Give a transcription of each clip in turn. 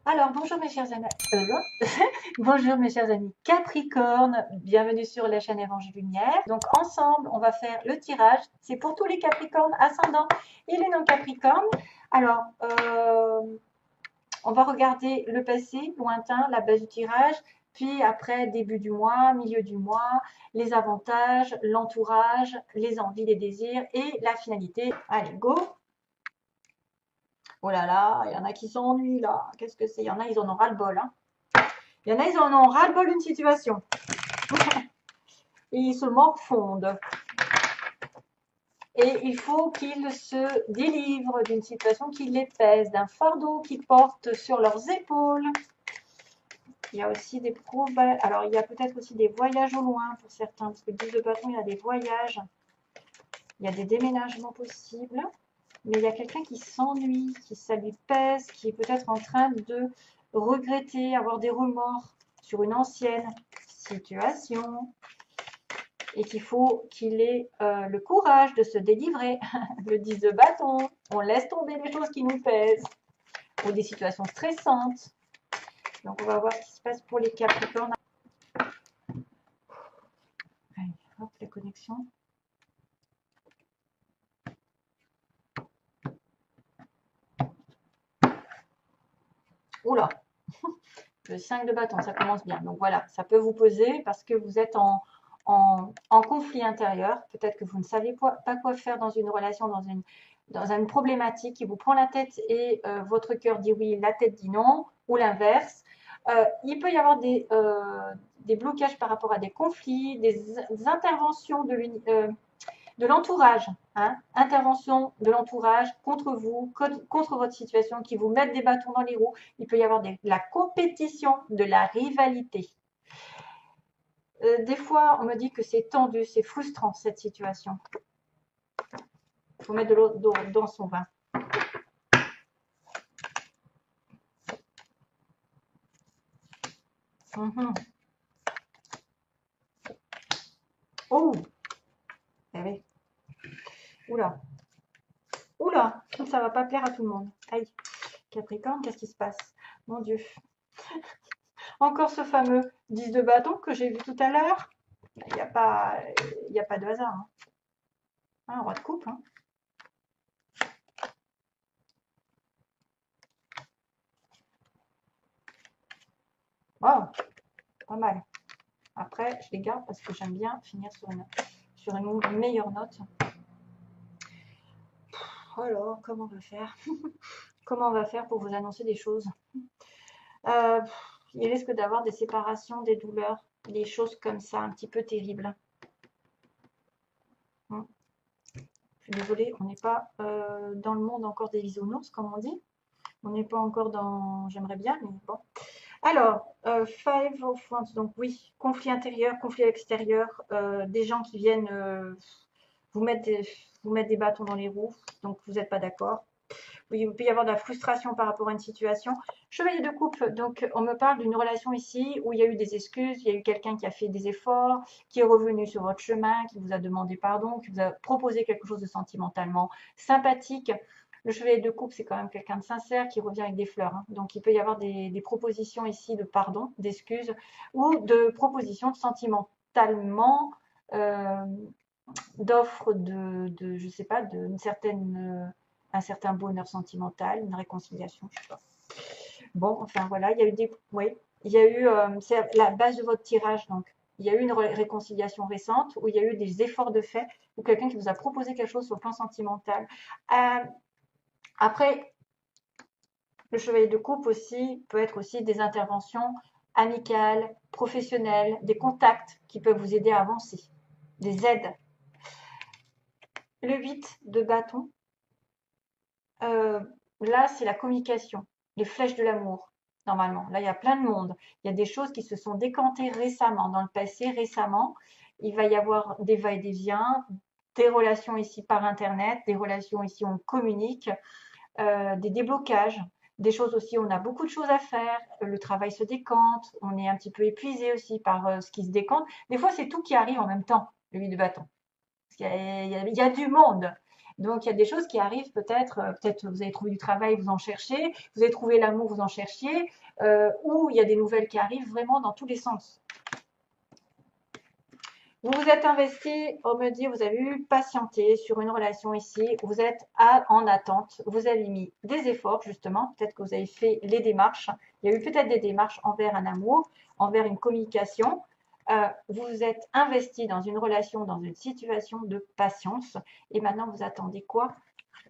Alors, bonjour mes chers amis, bonjour mes chers amis Capricorne, bienvenue sur la chaîne Évangile Lumière. Donc ensemble, on va faire le tirage. C'est pour tous les Capricornes ascendants et les non-Capricornes. Alors, on va regarder le passé lointain, la base du tirage, puis après début du mois, milieu du mois, les avantages, l'entourage, les envies, les désirs et la finalité. Allez, go! Oh là là, il y en a qui s'ennuient là. Qu'est-ce que c'est? Il y en a, ils en ont ras-le-bol, hein. Il y en a, ils en ont ras-le-bol d'une situation. Et ils se morfondent. Et il faut qu'ils se délivrent d'une situation qui les pèse, d'un fardeau qu'ils portent sur leurs épaules. Il y a aussi des problèmes. Alors, il y a peut-être aussi des voyages au loin pour certains, parce que 10 de bâton, il y a des voyages. Il y a des déménagements possibles. Mais il y a quelqu'un qui s'ennuie, qui ça lui pèse, qui est peut-être en train de regretter, avoir des remords sur une ancienne situation et qu'il faut qu'il ait le courage de se délivrer. Le 10 de bâton, on laisse tomber les choses qui nous pèsent ou des situations stressantes. Donc on va voir ce qui se passe pour les Capricornes. Allez, hop, la connexion. Oula, le 5 de bâton, ça commence bien. Donc voilà, ça peut vous poser parce que vous êtes en conflit intérieur. Peut-être que vous ne savez pas quoi faire dans une relation, dans une problématique qui vous prend la tête et votre cœur dit oui, la tête dit non, ou l'inverse. Il peut y avoir des blocages par rapport à des conflits, des interventions de l'entourage, hein, intervention de l'entourage contre vous, contre votre situation, qui vous mettent des bâtons dans les roues. Il peut y avoir de la compétition, de la rivalité. Des fois, on me dit que c'est tendu, c'est frustrant cette situation. Il faut mettre de l'eau dans son vin. Oh, eh oui. Oula, oula, ça va pas plaire à tout le monde. Aïe, Capricorne, qu'est-ce qui se passe? Mon Dieu. Encore ce fameux 10 de bâton que j'ai vu tout à l'heure. Il n'y a pas, il a pas de hasard. Hein. Un roi de coupe. Hein. Oh, pas mal. Après, je les garde parce que j'aime bien finir sur une meilleure note. Alors, comment on va faire? Comment on va faire pour vous annoncer des choses? Il risque d'avoir des séparations, des douleurs, des choses comme ça, un petit peu terribles. Je suis désolée, on n'est pas dans le monde encore des bisounours, comme on dit. On n'est pas encore dans... J'aimerais bien, mais bon. Alors, Five of Wands, donc oui, conflit intérieur, conflit extérieur, des gens qui viennent vous mettre des bâtons dans les roues, donc vous n'êtes pas d'accord. Il peut y avoir de la frustration par rapport à une situation. Chevalier de coupe, donc on me parle d'une relation ici où il y a eu des excuses, il y a eu quelqu'un qui a fait des efforts, qui est revenu sur votre chemin, qui vous a demandé pardon, qui vous a proposé quelque chose de sentimentalement sympathique. Le chevalier de coupe, c'est quand même quelqu'un de sincère qui revient avec des fleurs. Hein. Donc il peut y avoir des propositions ici de pardon, d'excuses ou de propositions sentimentalement euh, d'offres je sais pas, d'une certaine un certain bonheur sentimental, une réconciliation, je sais pas. Bon, enfin voilà, il y a eu oui, il y a eu, c'est la base de votre tirage, donc il y a eu une réconciliation récente où il y a eu des efforts de fait, ou quelqu'un qui vous a proposé quelque chose sur le plan sentimental. Après, le chevalier de coupe aussi peut être aussi des interventions amicales, professionnelles, des contacts qui peuvent vous aider à avancer, des aides. Le 8 de bâton, euh, là, c'est la communication, les flèches de l'amour, normalement. Là, il y a plein de monde. Il y a des choses qui se sont décantées récemment, dans le passé, récemment. Il va y avoir des va-et-vient, des relations ici par Internet, des relations ici où on communique, des déblocages, des choses aussi où on a beaucoup de choses à faire, le travail se décante, on est un petit peu épuisé aussi par ce qui se décante. Des fois, c'est tout qui arrive en même temps, le 8 de bâton. Parce qu'il y a du monde. Donc, il y a des choses qui arrivent peut-être, peut-être vous avez trouvé du travail, vous en cherchez, vous avez trouvé l'amour, vous en cherchiez, ou il y a des nouvelles qui arrivent vraiment dans tous les sens. Vous vous êtes investi, on me dit, vous avez eu patienté sur une relation ici, vous êtes en attente, vous avez mis des efforts justement, peut-être que vous avez fait les démarches, il y a eu peut-être des démarches envers un amour, envers une communication, vous vous êtes investi dans une relation, dans une situation de patience, et maintenant vous attendez quoi?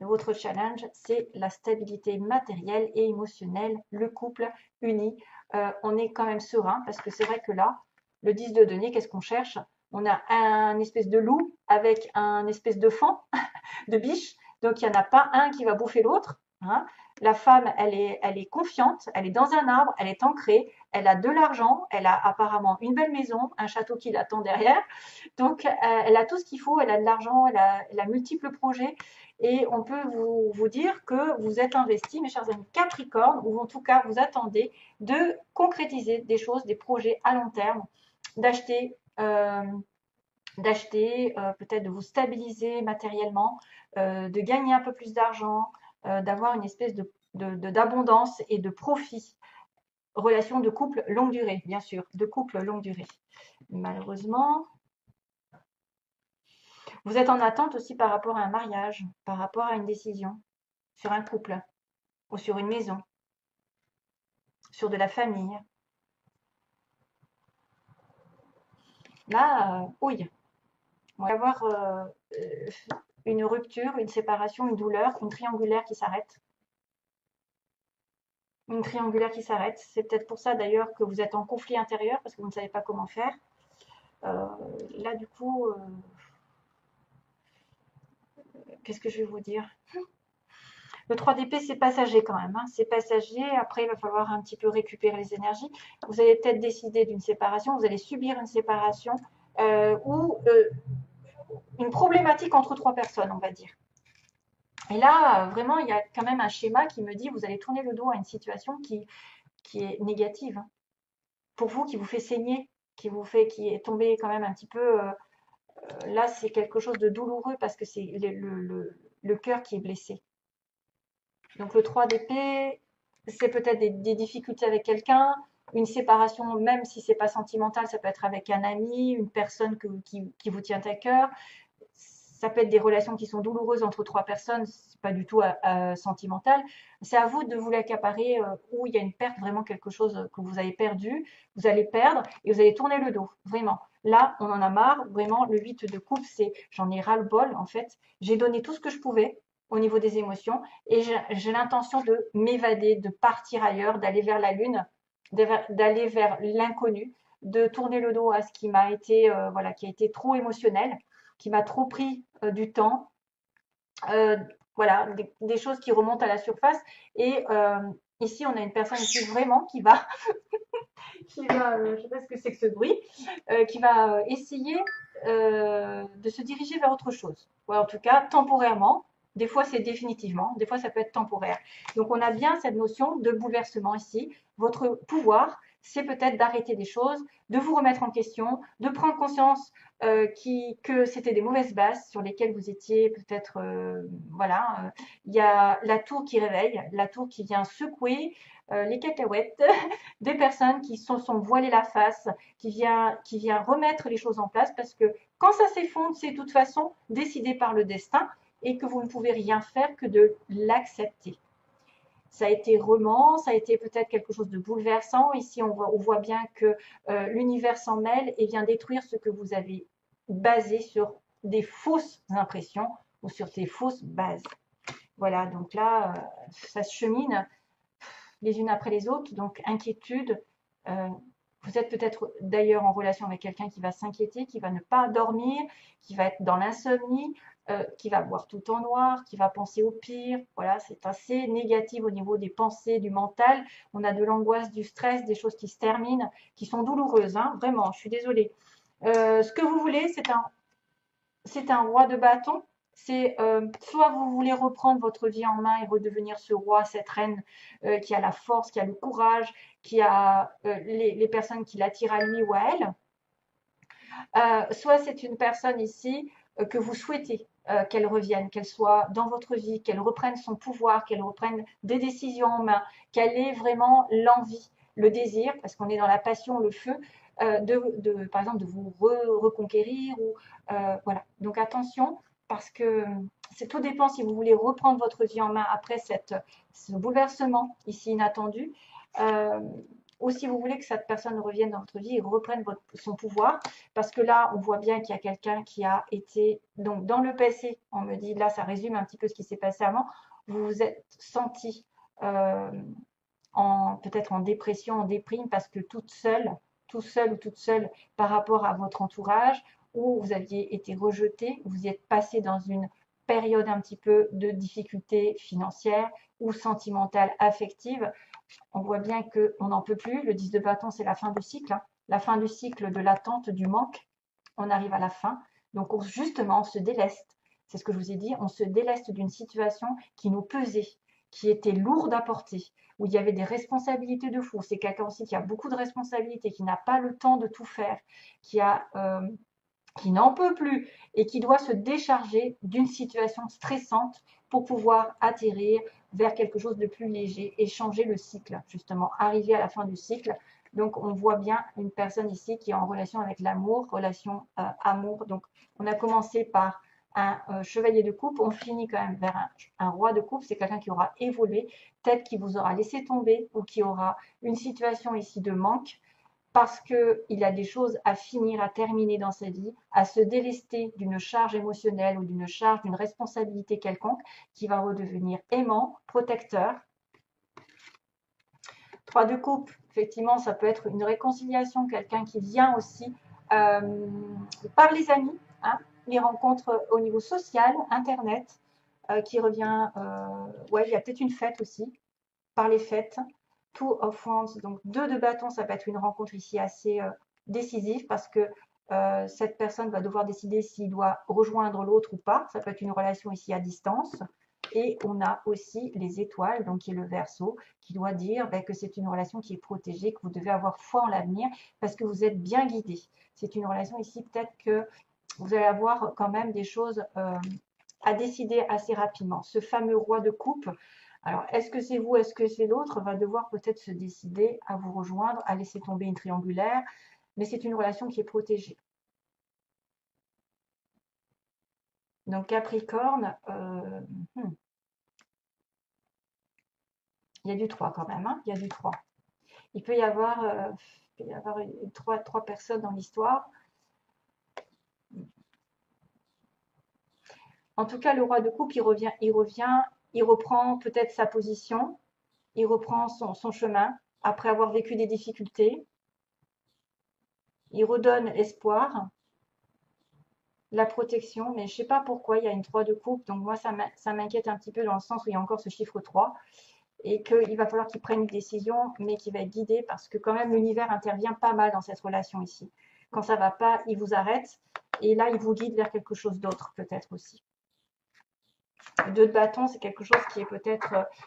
Votre challenge, c'est la stabilité matérielle et émotionnelle, le couple uni. On est quand même serein parce que c'est vrai que là, le 10 de denier, qu'est-ce qu'on cherche? On a un espèce de loup avec un espèce de fan, de biche. Donc, il n'y en a pas un qui va bouffer l'autre. Hein. La femme, elle est confiante, elle est dans un arbre, elle est ancrée, elle a de l'argent, elle a apparemment une belle maison, un château qui l'attend derrière. Donc, elle a tout ce qu'il faut, elle a de l'argent, elle a multiples projets. Et on peut vous dire que vous êtes investi, mes chers amis Capricorne, ou en tout cas, vous attendez de concrétiser des choses, des projets à long terme, d'acheter peut-être de vous stabiliser matériellement, de gagner un peu plus d'argent, d'avoir une espèce d'abondance et de profit. Relation de couple longue durée, bien sûr, de couple longue durée. Malheureusement, vous êtes en attente aussi par rapport à un mariage, par rapport à une décision, sur un couple ou sur une maison, sur de la famille. Là, oui, on va avoir une rupture, une séparation, une douleur, une triangulaire qui s'arrête. Une triangulaire qui s'arrête. C'est peut-être pour ça d'ailleurs que vous êtes en conflit intérieur parce que vous ne savez pas comment faire. Là, du coup, qu'est-ce que je vais vous dire? Le 3 d'épée, c'est passager quand même. Hein. C'est passager. Après, il va falloir un petit peu récupérer les énergies. Vous allez peut-être décider d'une séparation. Vous allez subir une séparation ou une problématique entre trois personnes, on va dire. Et là, vraiment, il y a quand même un schéma qui me dit vous allez tourner le dos à une situation qui est négative. Hein. Pour vous, qui vous fait saigner, qui est tombé quand même un petit peu. Là, c'est quelque chose de douloureux parce que c'est le cœur qui est blessé. Donc le 3 d'épée, c'est peut-être des difficultés avec quelqu'un, une séparation, même si c'est pas sentimental, ça peut être avec un ami, une personne qui vous tient à cœur. Ça peut être des relations qui sont douloureuses entre trois personnes, c'est pas du tout sentimental. C'est à vous de vous l'accaparer où il y a une perte, vraiment quelque chose que vous avez perdu, vous allez perdre et vous allez tourner le dos, vraiment. Là, on en a marre, vraiment, le 8 de coupe, c'est j'en ai ras-le-bol en fait. J'ai donné tout ce que je pouvais au niveau des émotions et j'ai l'intention de m'évader, de partir ailleurs, d'aller vers la lune, d'aller vers l'inconnu, de tourner le dos à ce qui m'a été, voilà, qui a été trop émotionnel, qui m'a trop pris du temps. Euh, voilà, des choses qui remontent à la surface. Et ici, on a une personne ici vraiment qui va, je ne sais pas ce que c'est que ce bruit, qui va essayer de se diriger vers autre chose. Ouais, en tout cas, temporairement. Des fois, c'est définitivement. Des fois, ça peut être temporaire. Donc, on a bien cette notion de bouleversement ici. Votre pouvoir, c'est peut-être d'arrêter des choses, de vous remettre en question, de prendre conscience que c'était des mauvaises bases sur lesquelles vous étiez peut-être, voilà. Il y a la tour qui réveille, la tour qui vient secouer les cacahuètes des personnes qui se sont voilées la face, qui vient remettre les choses en place parce que quand ça s'effondre, c'est de toute façon décidé par le destin et que vous ne pouvez rien faire que de l'accepter. Ça a été roman, ça a été peut-être quelque chose de bouleversant. Ici, on voit bien que l'univers s'en mêle et vient détruire ce que vous avez basé sur des fausses impressions ou sur des fausses bases. Voilà, donc là, ça se chemine les unes après les autres, donc inquiétude. Euh, vous êtes peut-être d'ailleurs en relation avec quelqu'un qui va s'inquiéter, qui va ne pas dormir, qui va être dans l'insomnie, qui va voir tout en noir, qui va penser au pire. Voilà, c'est assez négatif au niveau des pensées, du mental. On a de l'angoisse, du stress, des choses qui se terminent, qui sont douloureuses. Hein, vraiment, je suis désolée. Ce que vous voulez, c'est un roi de bâton. C'est soit vous voulez reprendre votre vie en main et redevenir ce roi, cette reine qui a la force, qui a le courage, qui a les personnes qui l'attirent à lui ou à elle. Soit c'est une personne ici que vous souhaitez qu'elle revienne, qu'elle soit dans votre vie, qu'elle reprenne son pouvoir, qu'elle reprenne des décisions en main, qu'elle ait vraiment l'envie, le désir, parce qu'on est dans la passion, le feu, par exemple, de vous reconquérir. Voilà. Donc attention, parce que tout dépend si vous voulez reprendre votre vie en main après ce bouleversement ici inattendu. Euh, ou si vous voulez que cette personne revienne dans votre vie et reprenne son pouvoir, parce que là, on voit bien qu'il y a quelqu'un qui a été, donc dans le passé, on me dit, là, ça résume un petit peu ce qui s'est passé avant, vous vous êtes senti euh, peut-être en dépression, en déprime, parce que tout seul ou toute seule par rapport à votre entourage, où vous aviez été rejeté, vous y êtes passé dans une période un petit peu de difficulté financière ou sentimentale, affective. On voit bien qu'on n'en peut plus. Le 10 de bâton, c'est la fin du cycle, hein. La fin du cycle de l'attente, du manque. On arrive à la fin. Donc, justement, on se déleste. C'est ce que je vous ai dit. On se déleste d'une situation qui nous pesait, qui était lourde à porter, où il y avait des responsabilités de fou. C'est quelqu'un aussi qui a beaucoup de responsabilités, qui n'a pas le temps de tout faire, qui n'en peut plus et qui doit se décharger d'une situation stressante pour pouvoir atterrir vers quelque chose de plus léger et changer le cycle, justement, arriver à la fin du cycle. Donc, on voit bien une personne ici qui est en relation avec l'amour, relation amour. Donc, on a commencé par un chevalier de coupe, on finit quand même vers un roi de coupe. C'est quelqu'un qui aura évolué, peut-être qui vous aura laissé tomber ou qui aura une situation ici de manque, parce qu'il a des choses à finir, à terminer dans sa vie, à se délester d'une charge émotionnelle ou d'une charge, d'une responsabilité quelconque, qui va redevenir aimant, protecteur. 3 de coupe, effectivement, ça peut être une réconciliation, quelqu'un qui vient aussi par les amis, hein, les rencontres au niveau social, Internet, qui revient, ouais, il y a peut-être une fête aussi, par les fêtes. Two of Wands, donc 2 de bâton, ça peut être une rencontre ici assez décisive, parce que cette personne va devoir décider s'il doit rejoindre l'autre ou pas. Ça peut être une relation ici à distance. Et on a aussi les étoiles, donc qui est le Verseau, qui doit dire que c'est une relation qui est protégée, que vous devez avoir foi en l'avenir parce que vous êtes bien guidé. C'est une relation ici, peut-être que vous allez avoir quand même des choses à décider assez rapidement. Ce fameux roi de coupe, alors est-ce que c'est vous, est-ce que c'est l'autre, va devoir peut-être se décider à vous rejoindre, à laisser tomber une triangulaire, mais c'est une relation qui est protégée. Donc Capricorne, il y a du 3 quand même, hein, il y a du 3. Il peut y avoir, trois personnes dans l'histoire. En tout cas, le roi de coupe, il reprend peut-être sa position, il reprend son chemin après avoir vécu des difficultés. Il redonne l'espoir, la protection, mais je ne sais pas pourquoi il y a une 3 de coupe, donc moi ça m'inquiète un petit peu dans le sens où il y a encore ce chiffre 3 et qu'il va falloir qu'il prenne une décision, mais qu'il va être guidé parce que quand même l'univers intervient pas mal dans cette relation ici. Quand ça ne va pas, il vous arrête et là il vous guide vers quelque chose d'autre peut-être aussi. Le 2 de bâton, c'est quelque chose qui est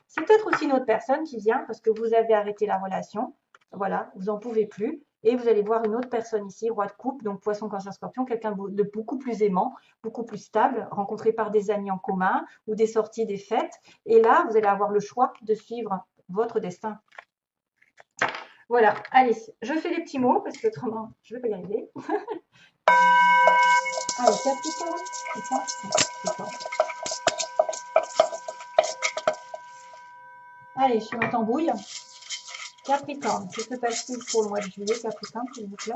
c'est peut-être aussi une autre personne qui vient parce que vous avez arrêté la relation, voilà, vous n'en pouvez plus, et vous allez voir une autre personne ici, roi de coupe, donc poisson, cancer, scorpion, quelqu'un de beaucoup plus aimant, beaucoup plus stable, rencontré par des amis en commun ou des sorties, des fêtes, et là, vous allez avoir le choix de suivre votre destin. Voilà, allez, je fais les petits mots parce que autrement, je ne vais pas y arriver. Allez, Capricorne, c'est ça, Capricorne. Allez, je suis en tambouille. Capricorne, que se passe-t-il pour le mois de juillet, Capricorne, s'il vous plaît?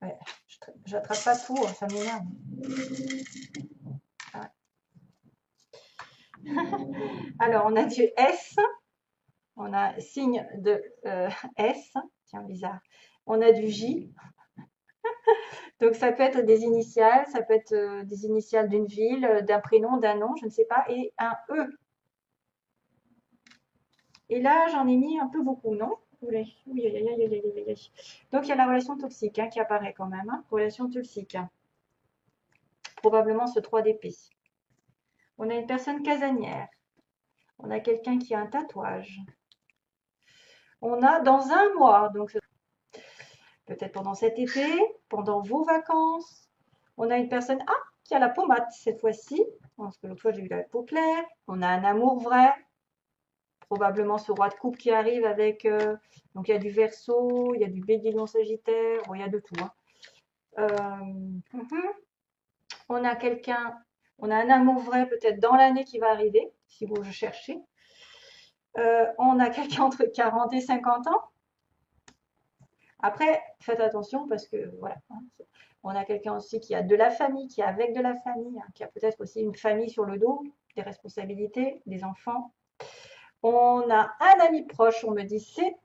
Ouais, j'attrape pas tout, ça m'énerve. Ah. Alors, on a du S, on a signe de S, tiens, bizarre. On a du J, donc ça peut être des initiales, ça peut être des initiales d'une ville, d'un prénom, d'un nom, je ne sais pas, et un E. Et là, j'en ai mis un peu beaucoup, non? Oui, oui, donc il y a la relation toxique qui apparaît quand même, hein. Relation toxique. Probablement ce 3 d'épée. On a une personne casanière. On a quelqu'un qui a un tatouage. On a dans un mois, donc peut-être pendant cet été, pendant vos vacances. On a une personne. Ah, qui a la peau mate cette fois-ci. Parce que l'autre fois, j'ai eu la peau claire. On a un amour vrai. Probablement ce roi de coupe qui arrive avec... donc, il y a du Verseau, il y a du Bélier Lion Sagittaire. Bon, il y a de tout. Hein. On a quelqu'un... On a un amour vrai peut-être dans l'année qui va arriver, si vous le cherchez. On a quelqu'un entre 40 et 50 ans. Après, faites attention parce que voilà, hein, on a quelqu'un aussi qui a de la famille, qui est avec de la famille, hein, qui a peut-être aussi une famille sur le dos, des responsabilités, des enfants. On a un ami proche, on me dit c'est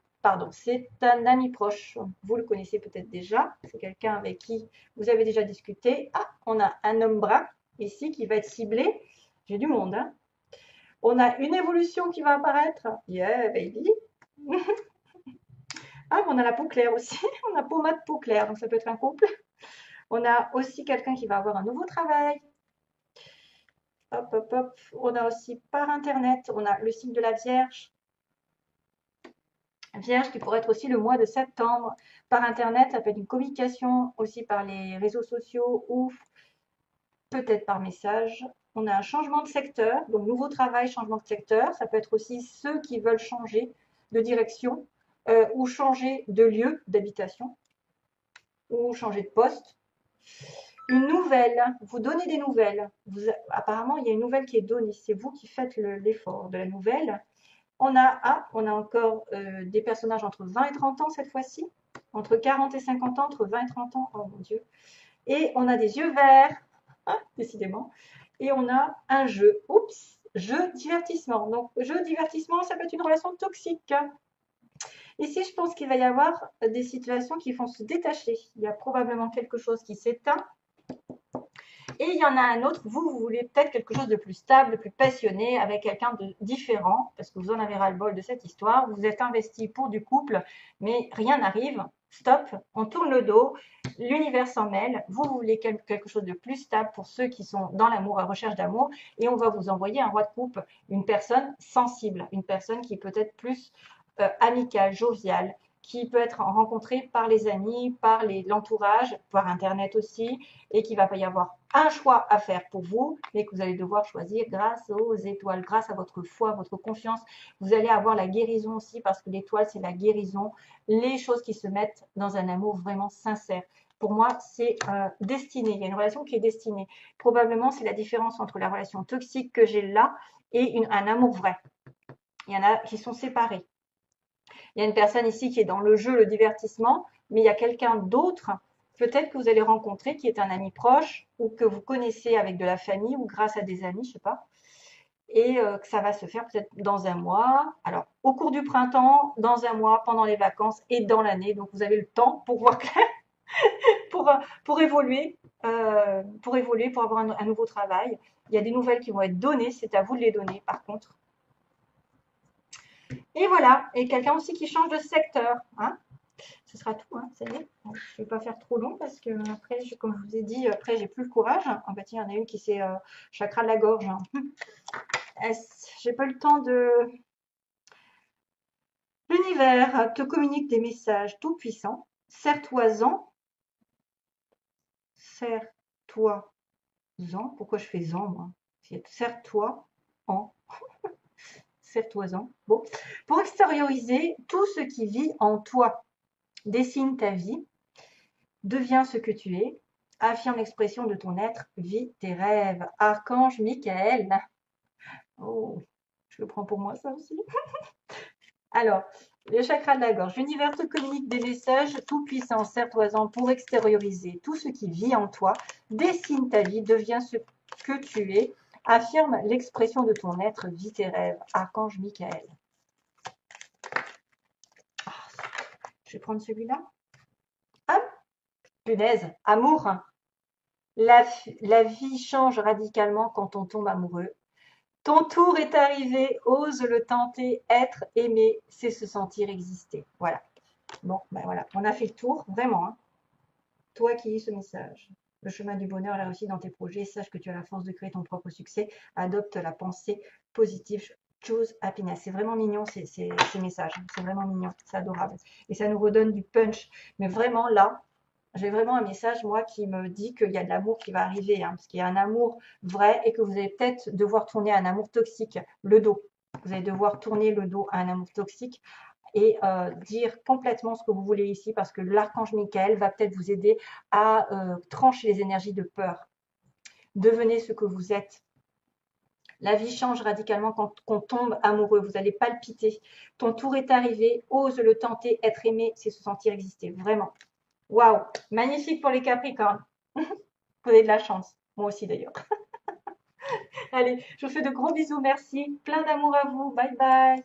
un ami proche. Vous le connaissez peut-être déjà, c'est quelqu'un avec qui vous avez déjà discuté. Ah, on a un homme brun ici qui va être ciblé. J'ai du monde, hein. On a une évolution qui va apparaître. Yeah, baby. Ah, on a la peau claire aussi. On a peau mate, peau claire, donc ça peut être un couple. On a aussi quelqu'un qui va avoir un nouveau travail. Hop, hop, hop. On a aussi par Internet, on a le signe de la Vierge. Vierge qui pourrait être aussi le mois de septembre. Par Internet, ça peut être une communication aussi par les réseaux sociaux ou peut-être par message. On a un changement de secteur, donc nouveau travail, changement de secteur. Ça peut être aussi ceux qui veulent changer de direction ou changer de lieu d'habitation ou changer de poste. Une nouvelle, vous donnez des nouvelles. Apparemment, il y a une nouvelle qui est donnée. C'est vous qui faites l'effort de la nouvelle. On a encore des personnages entre 20 et 30 ans cette fois-ci. Entre 40 et 50 ans, entre 20 et 30 ans. Oh mon Dieu. Et on a des yeux verts, décidément. Et on a un jeu. Oups, jeu divertissement. Donc, jeu divertissement, ça peut être une relation toxique. Ici, je pense qu'il va y avoir des situations qui vont se détacher. Il y a probablement quelque chose qui s'éteint. Et il y en a un autre, vous voulez peut-être quelque chose de plus stable, de plus passionné, avec quelqu'un de différent, parce que vous en avez ras-le-bol de cette histoire. Vous êtes investi pour du couple, mais rien n'arrive. Stop, on tourne le dos, l'univers s'en mêle. Vous voulez quelque chose de plus stable pour ceux qui sont dans l'amour, à recherche d'amour, et on va vous envoyer un roi de coupe, une personne sensible, une personne qui peut être plus amicale, joviale, qui peut être rencontrée par les amis, par l'entourage, par Internet aussi, et qu'il va pas y avoir un choix à faire pour vous, mais que vous allez devoir choisir grâce aux étoiles, grâce à votre foi, votre confiance. Vous allez avoir la guérison aussi, parce que l'étoile, c'est la guérison, les choses qui se mettent dans un amour vraiment sincère. Pour moi, c'est destiné. Il y a une relation qui est destinée. Probablement, c'est la différence entre la relation toxique que j'ai là et un amour vrai. Il y en a qui sont séparés. Il y a une personne ici qui est dans le jeu, le divertissement, mais il y a quelqu'un d'autre, peut-être que vous allez rencontrer, qui est un ami proche ou que vous connaissez avec de la famille ou grâce à des amis, je ne sais pas. Et que ça va se faire peut-être dans un mois. Alors, au cours du printemps, dans un mois, pendant les vacances et dans l'année. Donc, vous avez le temps pour voir clair, pour évoluer, pour avoir un nouveau travail. Il y a des nouvelles qui vont être données, c'est à vous de les donner par contre. Et voilà, et quelqu'un aussi qui change de secteur. Hein. Ce sera tout, hein, ça y est. Je ne vais pas faire trop long parce que après, comme je vous ai dit, après j'ai plus le courage. En fait, il y en a une qui s'est chakra de la gorge. Hein. J'ai pas eu le temps de. L'univers te communique des messages tout puissants. Serre-toi-en. Serre-toi-en. Pourquoi je fais en moi? Serre-toi en. Serre-toi-en. Bon. Pour extérioriser tout ce qui vit en toi. Dessine ta vie. Deviens ce que tu es. Affirme l'expression de ton être. Vis tes rêves. Archange Michael. Oh, je le prends pour moi ça aussi. Alors, le chakra de la gorge. L'univers te communique des messages tout puissants. Serre-toi-en pour extérioriser tout ce qui vit en toi. Dessine ta vie. Deviens ce que tu es. Affirme l'expression de ton être. Vis tes rêves. Archange Michael. Je vais prendre celui-là. Hop. Punaise. Amour. La vie change radicalement quand on tombe amoureux. Ton tour est arrivé, ose le tenter, être aimé, c'est se sentir exister. Voilà. Bon, ben voilà, on a fait le tour, vraiment. Hein. Toi qui lis ce message. Le chemin du bonheur, la réussite dans tes projets, sache que tu as la force de créer ton propre succès. Adopte la pensée positive. Choose happiness. C'est vraiment mignon ces messages. C'est vraiment mignon. C'est adorable. Et ça nous redonne du punch. Mais vraiment là, J'ai vraiment un message, moi, qui me dit qu'il y a de l'amour qui va arriver, hein, parce qu'il y a un amour vrai et que vous allez peut-être devoir tourner à un amour toxique, le dos. Vous allez devoir tourner le dos à un amour toxique et dire complètement ce que vous voulez ici, parce que l'archange Michael va peut-être vous aider à trancher les énergies de peur. Devenez ce que vous êtes. La vie change radicalement quand on tombe amoureux. Vous allez palpiter. Ton tour est arrivé. Ose le tenter. Être aimé, c'est se sentir exister. Vraiment. Waouh. Magnifique pour les Capricornes. Vous avez de la chance. Moi aussi d'ailleurs. Allez, je vous fais de gros bisous. Merci. Plein d'amour à vous. Bye bye.